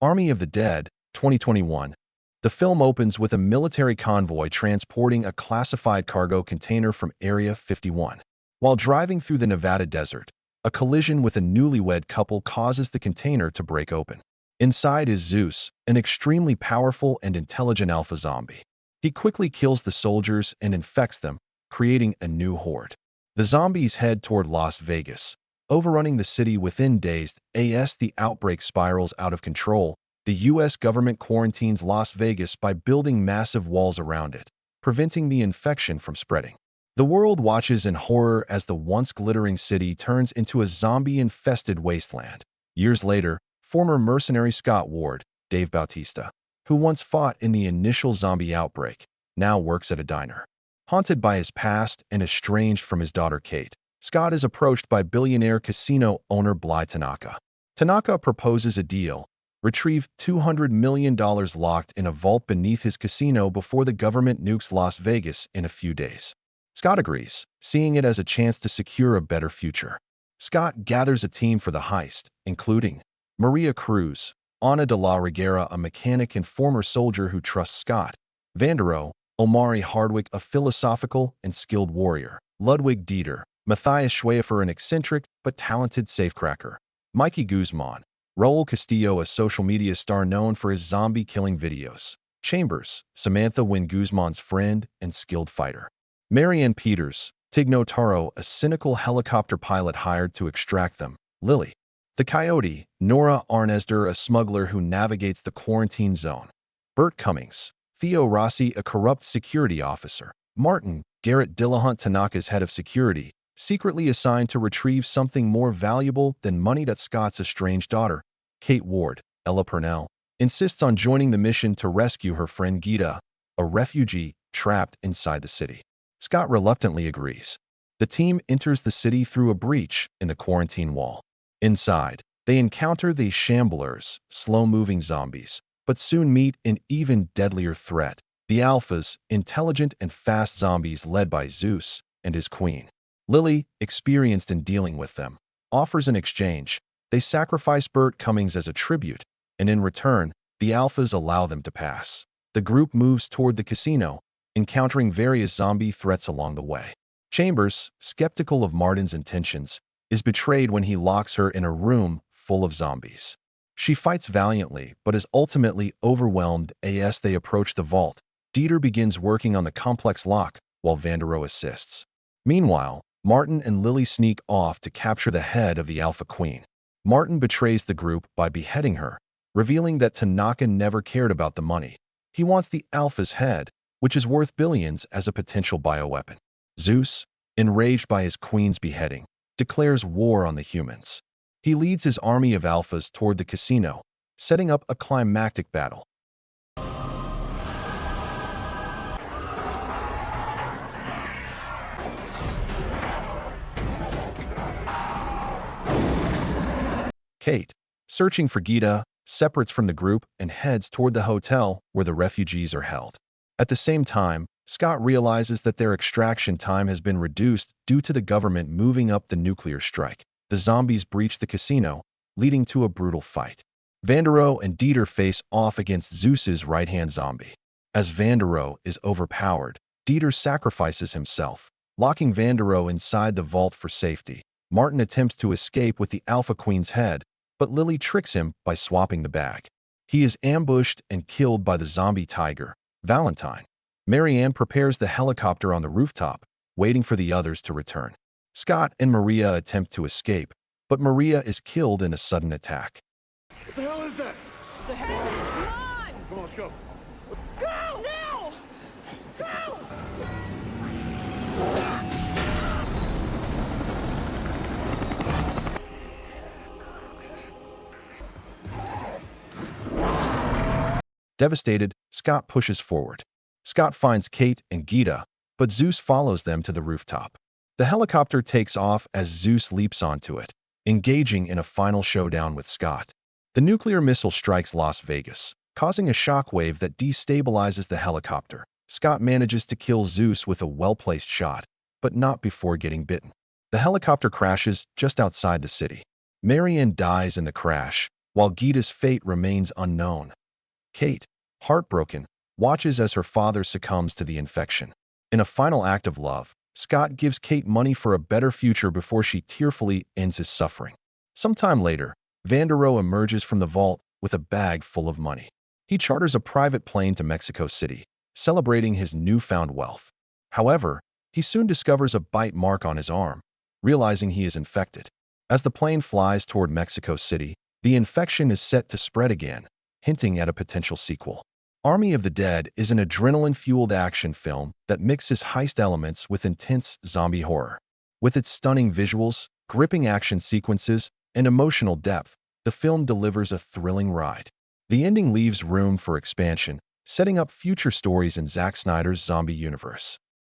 Army of the Dead, 2021. The film opens with a military convoy transporting a classified cargo container from Area 51. While driving through the Nevada desert, a collision with a newlywed couple causes the container to break open. Inside is Zeus, an extremely powerful and intelligent alpha zombie. He quickly kills the soldiers and infects them, creating a new horde. The zombies head toward Las Vegas, overrunning the city within days. As the outbreak spirals out of control, the U.S. government quarantines Las Vegas by building massive walls around it, preventing the infection from spreading. The world watches in horror as the once glittering city turns into a zombie-infested wasteland. Years later, former mercenary Scott Ward, Dave Bautista, who once fought in the initial zombie outbreak, now works at a diner. Haunted by his past and estranged from his daughter Kate, Scott is approached by billionaire casino owner Bly Tanaka. Tanaka proposes a deal: retrieve $200 million locked in a vault beneath his casino before the government nukes Las Vegas in a few days. Scott agrees, seeing it as a chance to secure a better future. Scott gathers a team for the heist, including Maria Cruz, Ana de la Reguera, a mechanic and former soldier who trusts Scott, Vandero, Omari Hardwick, a philosophical and skilled warrior, Ludwig Dieter, Matthias Schweifer, an eccentric but talented safecracker, Mikey Guzman, Raul Castillo, a social media star known for his zombie-killing videos, Chambers, Samantha Wynn, Guzman's friend and skilled fighter, Marianne Peters, Tigno Taro, a cynical helicopter pilot hired to extract them, Lily, the Coyote, Nora Arnesder, a smuggler who navigates the quarantine zone, Bert Cummings, Theo Rossi, a corrupt security officer, Martin, Garrett Dillahunt, Tanaka's head of security, secretly assigned to retrieve something more valuable than money. Scott's estranged daughter, Kate Ward, Ella Purnell, insists on joining the mission to rescue her friend Gita, a refugee trapped inside the city. Scott reluctantly agrees. The team enters the city through a breach in the quarantine wall. Inside, they encounter the shamblers, slow-moving zombies, but soon meet an even deadlier threat: the Alphas, intelligent and fast zombies led by Zeus and his queen. Lily, experienced in dealing with them, offers an exchange. They sacrifice Bert Cummings as a tribute, and in return, the Alphas allow them to pass. The group moves toward the casino, encountering various zombie threats along the way. Chambers, skeptical of Martin's intentions, is betrayed when he locks her in a room full of zombies. She fights valiantly, but is ultimately overwhelmed. As they approach the vault, Dieter begins working on the complex lock, while Vandero assists. Meanwhile, Martin and Lily sneak off to capture the head of the Alpha Queen. Martin betrays the group by beheading her, revealing that Tanaka never cared about the money. He wants the Alpha's head, which is worth billions, as a potential bioweapon. Zeus, enraged by his queen's beheading, declares war on the humans. He leads his army of Alphas toward the casino, setting up a climactic battle. Kate, searching for Gita, separates from the group and heads toward the hotel where the refugees are held. At the same time, Scott realizes that their extraction time has been reduced due to the government moving up the nuclear strike. The zombies breach the casino, leading to a brutal fight. Vandero and Dieter face off against Zeus's right-hand zombie. As Vandero is overpowered, Dieter sacrifices himself, locking Vandero inside the vault for safety. Martin attempts to escape with the Alpha Queen's head, but Lily tricks him by swapping the bag. He is ambushed and killed by the zombie tiger, Valentine. Marianne prepares the helicopter on the rooftop, waiting for the others to return. Scott and Maria attempt to escape, but Maria is killed in a sudden attack. What the hell is that? The hell? Come on! Come on, let's go. Go! Now! Go! Devastated, Scott pushes forward. Scott finds Kate and Gita, but Zeus follows them to the rooftop. The helicopter takes off as Zeus leaps onto it, engaging in a final showdown with Scott. The nuclear missile strikes Las Vegas, causing a shockwave that destabilizes the helicopter. Scott manages to kill Zeus with a well-placed shot, but not before getting bitten. The helicopter crashes just outside the city. Marianne dies in the crash, while Gita's fate remains unknown. Kate, heartbroken, watches as her father succumbs to the infection. In a final act of love, Scott gives Kate money for a better future before she tearfully ends his suffering. Sometime later, Vanderohe emerges from the vault with a bag full of money. He charters a private plane to Mexico City, celebrating his newfound wealth. However, he soon discovers a bite mark on his arm, realizing he is infected. As the plane flies toward Mexico City, the infection is set to spread again, hinting at a potential sequel. Army of the Dead is an adrenaline-fueled action film that mixes heist elements with intense zombie horror. With its stunning visuals, gripping action sequences, and emotional depth, the film delivers a thrilling ride. The ending leaves room for expansion, setting up future stories in Zack Snyder's zombie universe.